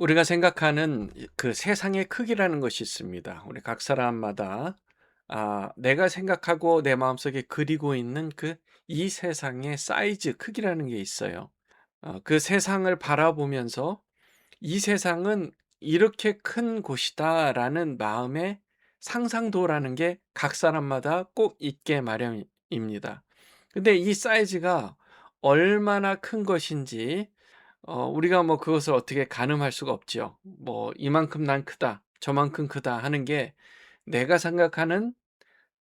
우리가 생각하는 그 세상의 크기라는 것이 있습니다. 우리 각 사람마다 내가 생각하고 내 마음속에 그리고 있는 이 세상의 사이즈, 크기라는 게 있어요. 그 세상을 바라보면서 '이 세상은 이렇게 큰 곳이다.'라는 마음의 상상도라는 게 각 사람마다 꼭 있게 마련입니다. 근데 이 사이즈가 얼마나 큰 것인지 우리가 뭐 그것을 어떻게 가늠할 수가 없죠. 뭐 '이만큼 난 크다. 저만큼 크다.' 하는 게 내가 생각하는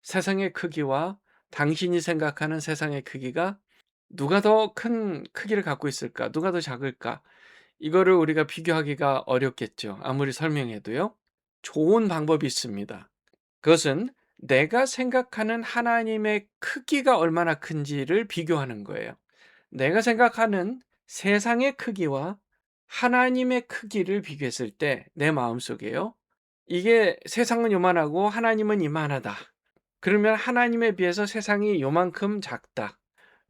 세상의 크기와 당신이 생각하는 세상의 크기가 누가 더 큰 크기를 갖고 있을까? 누가 더 작을까? 이거를 우리가 비교하기가 어렵겠죠, 아무리 설명해도요. 좋은 방법이 있습니다. 그것은 내가 생각하는 하나님의 크기가 얼마나 큰지를 비교하는 거예요. 내가 생각하는 세상의 크기와 하나님의 크기를 비교했을 때 내 마음속에요. 이게 세상은 요만하고 하나님은 이만하다. 그러면 하나님에 비해서 세상이 요만큼 작다.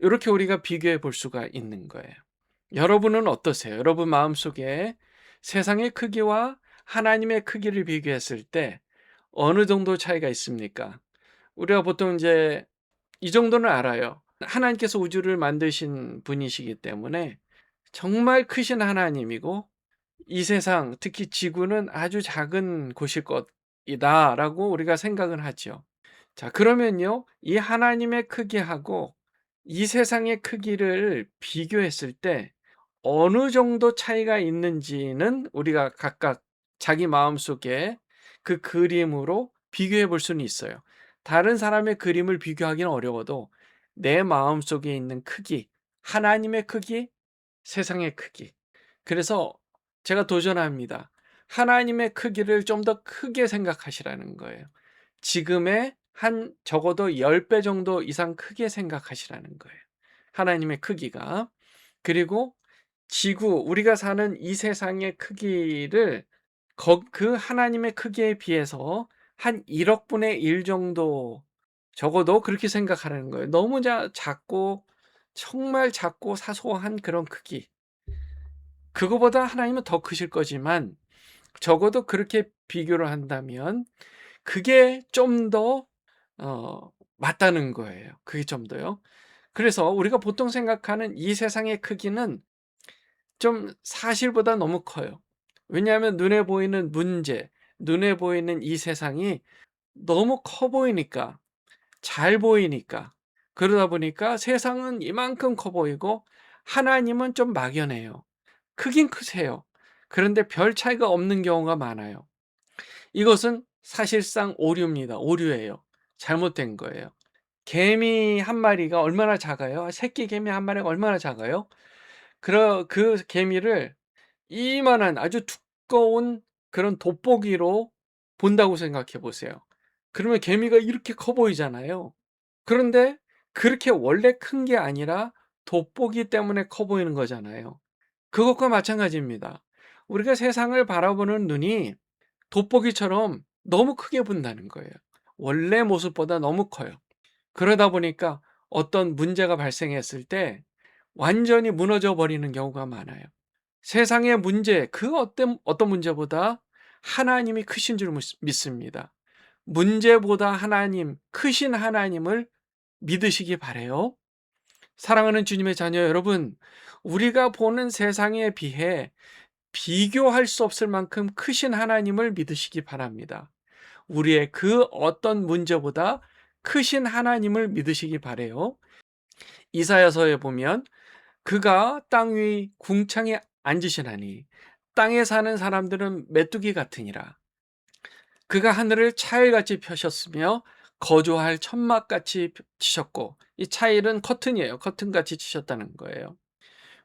이렇게 우리가 비교해 볼 수가 있는 거예요. 여러분은 어떠세요? 여러분 마음속에 세상의 크기와 하나님의 크기를 비교했을 때 어느 정도 차이가 있습니까? 우리가 보통 이제 이 정도는 알아요. 하나님께서 우주를 만드신 분이시기 때문에 정말 크신 하나님이고 이 세상, 특히 지구는 아주 작은 곳일 것이다라고 우리가 생각을 하죠. 자, 그러면요, 이 하나님의 크기하고 이 세상의 크기를 비교했을 때 어느 정도 차이가 있는지는 우리가 각각 자기 마음속에 그 그림으로 비교해 볼 수는 있어요. 다른 사람의 그림을 비교하기는 어려워도 내 마음속에 있는 크기, 하나님의 크기, 세상의 크기. 그래서 제가 도전합니다. 하나님의 크기를 좀 더 크게 생각하시라는 거예요. 지금의 한 적어도 10배 정도 이상 크게 생각하시라는 거예요, 하나님의 크기가. 그리고 지구, 우리가 사는 이 세상의 크기를 그 하나님의 크기에 비해서 한 1억 분의 1 정도, 적어도 그렇게 생각하라는 거예요. 너무 작고 정말 작고 사소한 그런 크기. 그거보다 하나님은 더 크실 거지만 적어도 그렇게 비교를 한다면 그게 좀 더 맞다는 거예요. 그게 좀 더요. 그래서 우리가 보통 생각하는 이 세상의 크기는 좀 사실보다 너무 커요. 왜냐하면 눈에 보이는 문제, 눈에 보이는 이 세상이 너무 커 보이니까, 잘 보이니까. 그러다 보니까 세상은 이만큼 커 보이고 하나님은 좀 막연해요. 크긴 크세요. 그런데 별 차이가 없는 경우가 많아요. 이것은 사실상 오류입니다. 오류예요. 잘못된 거예요. 개미 한 마리가 얼마나 작아요? 새끼 개미 한 마리가 얼마나 작아요? 그 개미를 이만한 아주 두꺼운 그런 돋보기로 본다고 생각해 보세요. 그러면 개미가 이렇게 커 보이잖아요. 그런데 그렇게 원래 큰 게 아니라 돋보기 때문에 커 보이는 거잖아요. 그것과 마찬가지입니다. 우리가 세상을 바라보는 눈이 돋보기처럼 너무 크게 본다는 거예요. 원래 모습보다 너무 커요. 그러다 보니까 어떤 문제가 발생했을 때 완전히 무너져 버리는 경우가 많아요. 세상의 문제, 그 어떤 문제보다 하나님이 크신 줄 믿습니다. 문제보다 하나님, 크신 하나님을 믿으시기 바래요. 사랑하는 주님의 자녀 여러분, 우리가 보는 세상에 비해 비교할 수 없을 만큼 크신 하나님을 믿으시기 바랍니다. 우리의 그 어떤 문제보다 크신 하나님을 믿으시기 바래요. 이사야서에 보면 그가 땅 위 궁창에 앉으시나니 땅에 사는 사람들은 메뚜기 같으니라. 그가 하늘을 차일같이 펴셨으며 거주할 천막같이 치셨고, 이 차일은 커튼이에요. 커튼같이 치셨다는 거예요.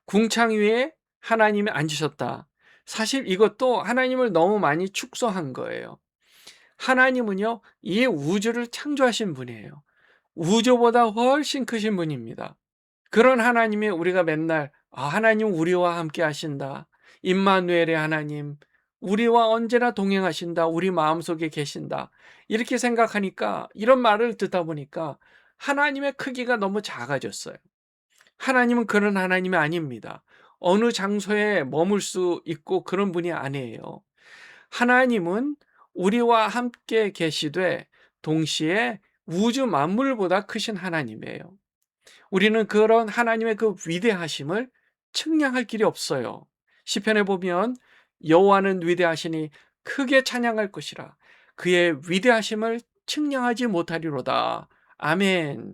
궁창 위에 하나님이 앉으셨다. 사실 이것도 하나님을 너무 많이 축소한 거예요. 하나님은요, 이 우주를 창조하신 분이에요. 우주보다 훨씬 크신 분입니다. 그런 하나님이 우리가 맨날 하나님 우리와 함께 하신다. 임마누엘의 하나님, 우리와 언제나 동행하신다. 우리 마음속에 계신다. 이렇게 생각하니까, 이런 말을 듣다 보니까 하나님의 크기가 너무 작아졌어요. 하나님은 그런 하나님이 아닙니다. 어느 장소에 머물 수 있고 그런 분이 아니에요. 하나님은 우리와 함께 계시되 동시에 우주 만물보다 크신 하나님이에요. 우리는 그런 하나님의 그 위대하심을 측량할 길이 없어요. 시편에 보면 여호와는 위대하시니 크게 찬양할 것이라. 그의 위대하심을 측량하지 못하리로다. 아멘.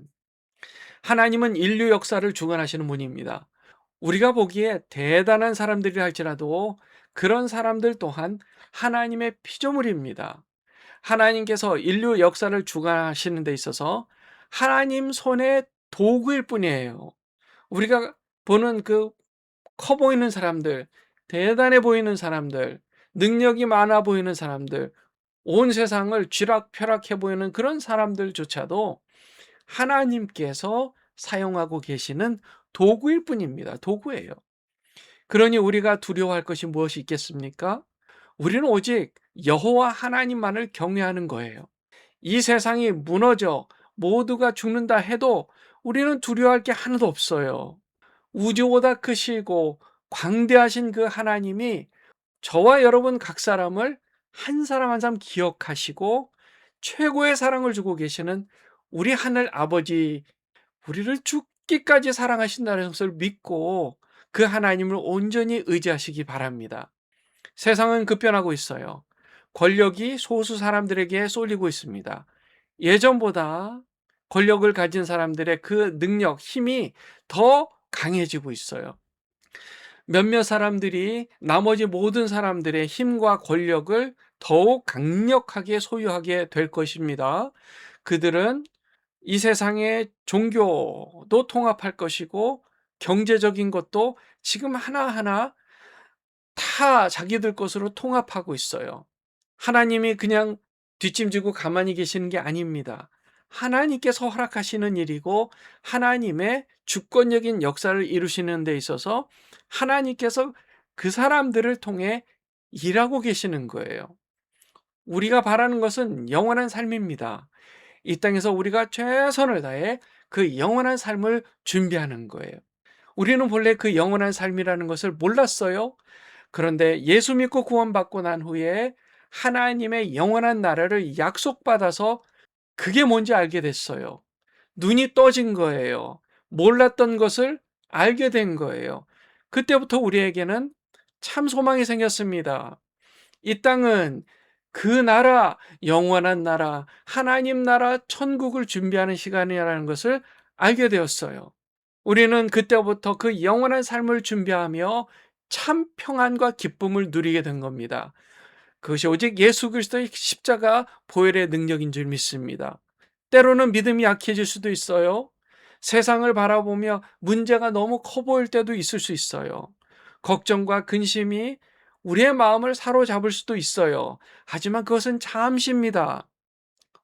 하나님은 인류 역사를 주관하시는 분입니다. 우리가 보기에 대단한 사람들이 할지라도 그런 사람들 또한 하나님의 피조물입니다. 하나님께서 인류 역사를 주관하시는 데 있어서 하나님 손의 도구일 뿐이에요. 우리가 보는 그 커 보이는 사람들, 대단해 보이는 사람들, 능력이 많아 보이는 사람들, 온 세상을 쥐락펴락해 보이는 그런 사람들조차도 하나님께서 사용하고 계시는 도구일 뿐입니다. 도구예요. 그러니 우리가 두려워할 것이 무엇이 있겠습니까? 우리는 오직 여호와 하나님만을 경외하는 거예요. 이 세상이 무너져 모두가 죽는다 해도 우리는 두려워할 게 하나도 없어요. 우주보다 크시고 광대하신 그 하나님이 저와 여러분 각 사람을 한 사람 한 사람 기억하시고 최고의 사랑을 주고 계시는 우리 하늘 아버지, 우리를 죽기까지 사랑하신다는 것을 믿고 그 하나님을 온전히 의지하시기 바랍니다. 세상은 급변하고 있어요. 권력이 소수 사람들에게 쏠리고 있습니다. 예전보다 권력을 가진 사람들의 그 능력, 힘이 더 강해지고 있어요. 몇몇 사람들이 나머지 모든 사람들의 힘과 권력을 더욱 강력하게 소유하게 될 것입니다. 그들은 이 세상의 종교도 통합할 것이고 경제적인 것도 지금 하나하나 다 자기들 것으로 통합하고 있어요. 하나님이 그냥 뒷짐지고 가만히 계시는 게 아닙니다. 하나님께서 허락하시는 일이고 하나님의 주권적인 역사를 이루시는 데 있어서 하나님께서 그 사람들을 통해 일하고 계시는 거예요. 우리가 바라는 것은 영원한 삶입니다. 이 땅에서 우리가 최선을 다해 그 영원한 삶을 준비하는 거예요. 우리는 본래 그 영원한 삶이라는 것을 몰랐어요. 그런데 예수 믿고 구원받고 난 후에 하나님의 영원한 나라를 약속받아서 그게 뭔지 알게 됐어요. 눈이 떠진 거예요. 몰랐던 것을 알게 된 거예요. 그때부터 우리에게는 참 소망이 생겼습니다. 이 땅은 그 나라, 영원한 나라, 하나님 나라, 천국을 준비하는 시간이라는 것을 알게 되었어요. 우리는 그때부터 그 영원한 삶을 준비하며 참 평안과 기쁨을 누리게 된 겁니다. 그것이 오직 예수 그리스도의 십자가 보혈의 능력인 줄 믿습니다. 때로는 믿음이 약해질 수도 있어요. 세상을 바라보며 문제가 너무 커 보일 때도 있을 수 있어요. 걱정과 근심이 우리의 마음을 사로잡을 수도 있어요. 하지만 그것은 잠시입니다.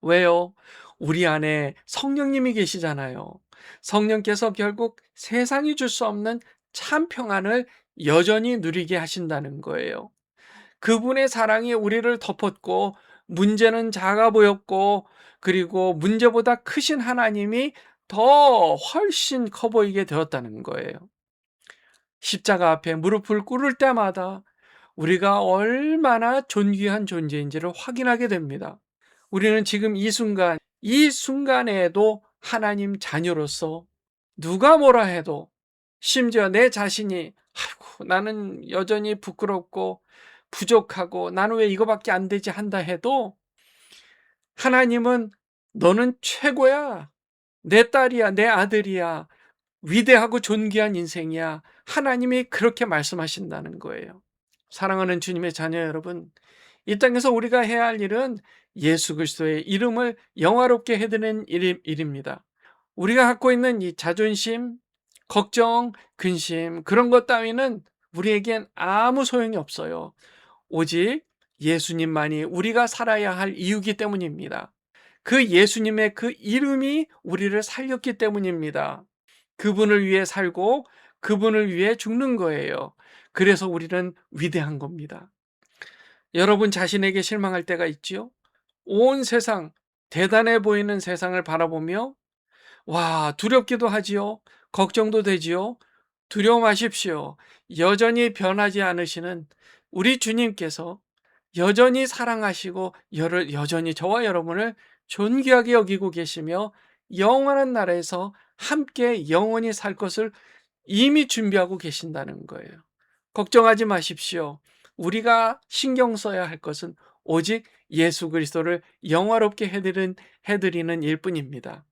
왜요? 우리 안에 성령님이 계시잖아요. 성령께서 결국 세상이 줄 수 없는 참 평안을 여전히 누리게 하신다는 거예요. 그분의 사랑이 우리를 덮었고 문제는 작아 보였고 그리고 문제보다 크신 하나님이 더 훨씬 커 보이게 되었다는 거예요. 십자가 앞에 무릎을 꿇을 때마다 우리가 얼마나 존귀한 존재인지를 확인하게 됩니다. 우리는 지금 이 순간에도 하나님 자녀로서 누가 뭐라 해도 심지어 내 자신이 아이고 나는 여전히 부끄럽고 부족하고 나는 왜 이거밖에 안 되지 한다 해도 하나님은 너는 최고야. 내 딸이야, 내 아들이야. 위대하고 존귀한 인생이야. 하나님이 그렇게 말씀하신다는 거예요. 사랑하는 주님의 자녀 여러분, 이 땅에서 우리가 해야 할 일은 예수 그리스도의 이름을 영화롭게 해드리는 일입니다. 우리가 갖고 있는 이 자존심, 걱정, 근심 그런 것 따위는 우리에겐 아무 소용이 없어요. 오직 예수님만이 우리가 살아야 할 이유이기 때문입니다. 그 예수님의 그 이름이 우리를 살렸기 때문입니다. 그분을 위해 살고 그분을 위해 죽는 거예요. 그래서 우리는 위대한 겁니다. 여러분 자신에게 실망할 때가 있지요? 온 세상, 대단해 보이는 세상을 바라보며 와, 두렵기도 하지요. 걱정도 되지요. 두려워 마십시오. 여전히 변하지 않으시는 우리 주님께서 여전히 사랑하시고 여전히 저와 여러분을 존귀하게 여기고 계시며 영원한 나라에서 함께 영원히 살 것을 이미 준비하고 계신다는 거예요. 걱정하지 마십시오. 우리가 신경 써야 할 것은 오직 예수 그리스도를 영화롭게 해드리는 일뿐입니다.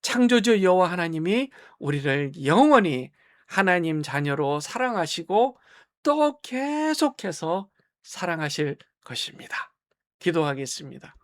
창조주 여호와 하나님이 우리를 영원히 하나님 자녀로 사랑하시고 또 계속해서 사랑하실 것입니다. 기도하겠습니다.